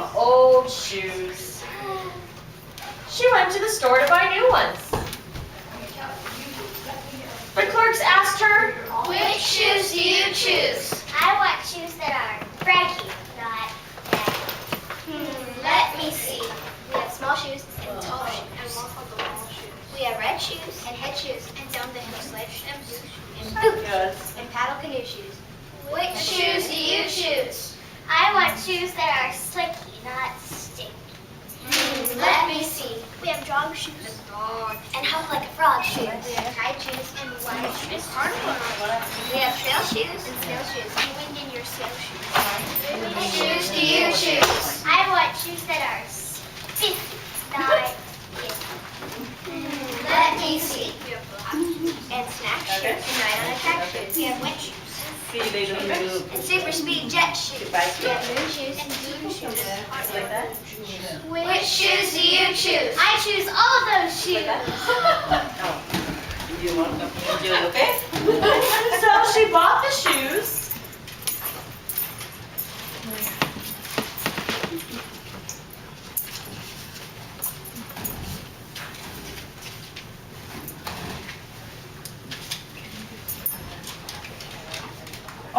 some old shoes. She went to the store to buy new ones. The clerks asked her, Which shoes do you choose? I want shoes that are braggy, not baggy. Let me see. We have small shoes and tall shoes. And tall shoes. We have red shoes and head shoes and down the hill sled shoes and boots and paddle canoe shoes. Which shoes do you choose? I want shoes that are slicky, not sticky. Let me see. We have dog shoes And hop like a frog shoes. We have tide shoes and wide shoes. We have trail shoes and sail shoes. and wind in your sail shoes. Which shoes do you choose? I want shoes that are sticky, not sticky. Let me see. We have black and snack shoes and ride on a track shoes. We have winch shoes see, they don't move. and super speed jet shoes. We have moon shoes and moon shoes. Like that? Which shoes do you choose? I choose all of those shoes. Oh. You want them? You do it, okay? So she bought the shoes.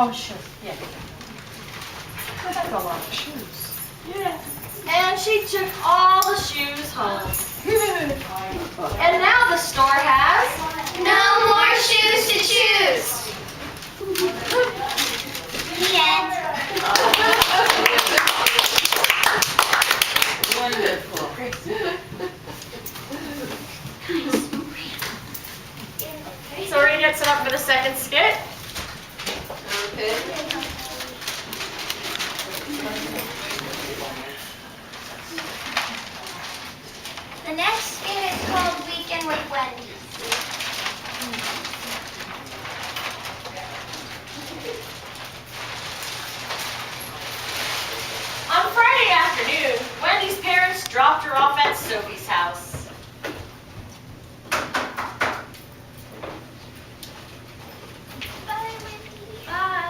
Oh, sure. Yeah. That's a lot of shoes. Yeah. And she took all the shoes home. And now the store has No more shoes to choose. The end. Wonderful. So we're gonna get set up for the second skit. Okay. The next skit is called Weekend with Wendy. On Friday afternoon, Wendy's parents dropped her off at Sophie's house. Bye, Wendy. Bye.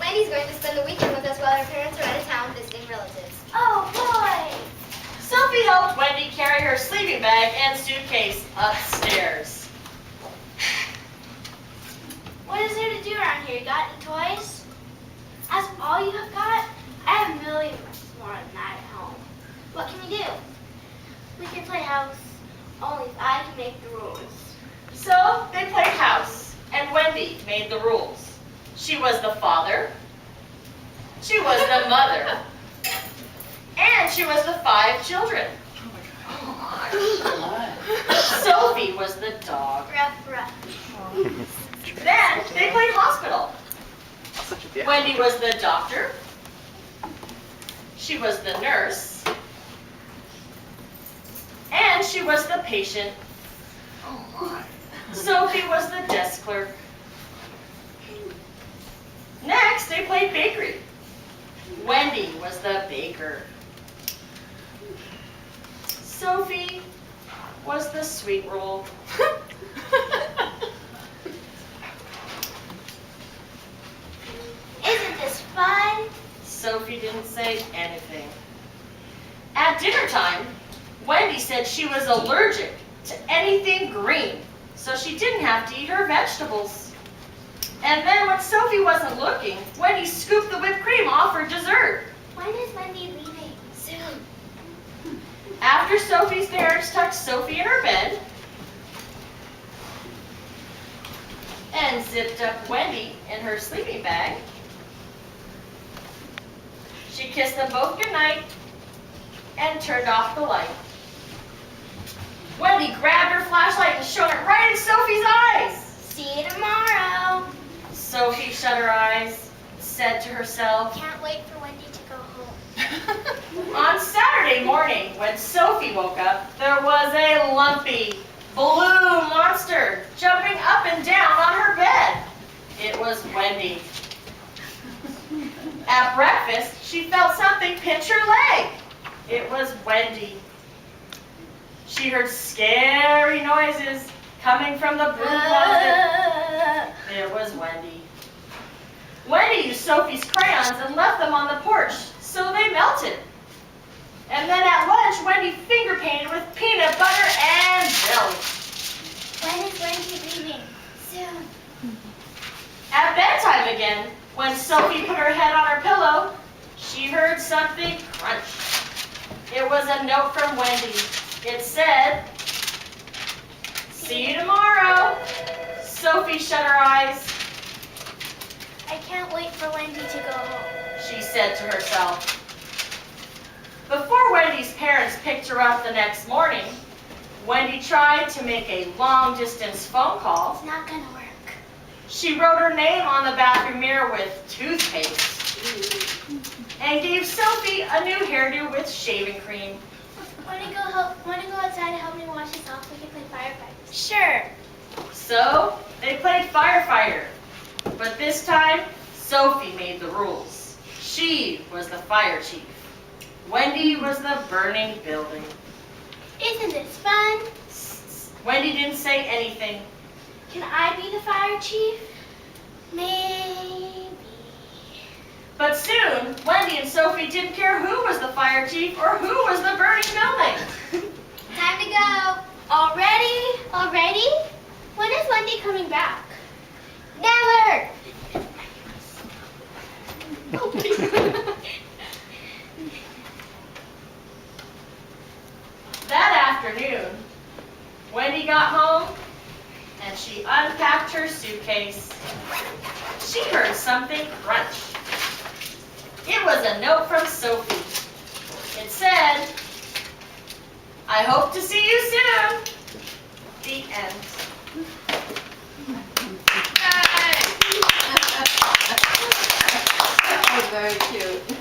Wendy's going to spend the weekend with us while her parents are out of town visiting relatives. Oh, boy. Sophie helped Wendy carry her sleeping bag and suitcase upstairs. What is there to do around here? You got any toys? That's all you have got? I have a million more than that at home. What can we do? We can play house, only if I can make the rules. So they played house, and Wendy made the rules. She was the father, she was the mother, and she was the 5 children. Sophie was the dog. Ruff, ruff. Then they played hospital. Wendy was the doctor. She was the nurse. And she was the patient. Sophie was the desk clerk. Next, they played bakery. Wendy was the baker. Sophie was the sweet roll. Isn't this fun? Sophie didn't say anything. At dinner time, Wendy said she was allergic to anything green, so she didn't have to eat her vegetables. And then when Sophie wasn't looking, Wendy scooped the whipped cream off her dessert. When is Wendy leaving? Soon. After Sophie's parents tucked Sophie in her bed and zipped up Wendy in her sleeping bag, she kissed them both goodnight and turned off the light. Wendy grabbed her flashlight and shone it right in Sophie's eyes. See you tomorrow. Sophie shut her eyes, said to herself. Can't wait for Wendy to go home. On Saturday morning, when Sophie woke up, there was a lumpy, blue monster jumping up and down on her bed. It was Wendy. At breakfast, she felt something pinch her leg. It was Wendy. She heard scary noises coming from the broom closet. It was Wendy. Wendy used Sophie's crayons and left them on the porch Wendy finger painted with peanut butter and jelly. When is Wendy leaving? Soon. At bedtime again, when Sophie put her head on her pillow, she heard something crunch. It was a note from Wendy. It said, "See you tomorrow." Sophie shut her eyes. I can't wait for Wendy to go home. She said to herself. Before Wendy's parents picked her up the next morning, Wendy tried to make a long-distance phone call. It's not gonna work. She wrote her name on the bathroom mirror with toothpaste and gave Sophie a new hairdo with shaving cream. Wanna go outside and help me wash this off? We can play firefighter. Sure. So they played firefighter, but this time Sophie made the rules. She was the fire chief. Wendy was the burning building. Isn't this fun? Wendy didn't say anything. Can I be the fire chief? Maybe. But soon, Wendy and Sophie didn't care who was the fire chief or who was the burning building. Time to go. Already? Already? When is Wendy coming back? Never. That afternoon, Wendy got home and she unpacked her suitcase. She heard something crunch. It was a note from Sophie. It said, "I hope to see you soon." The end. That was very cute.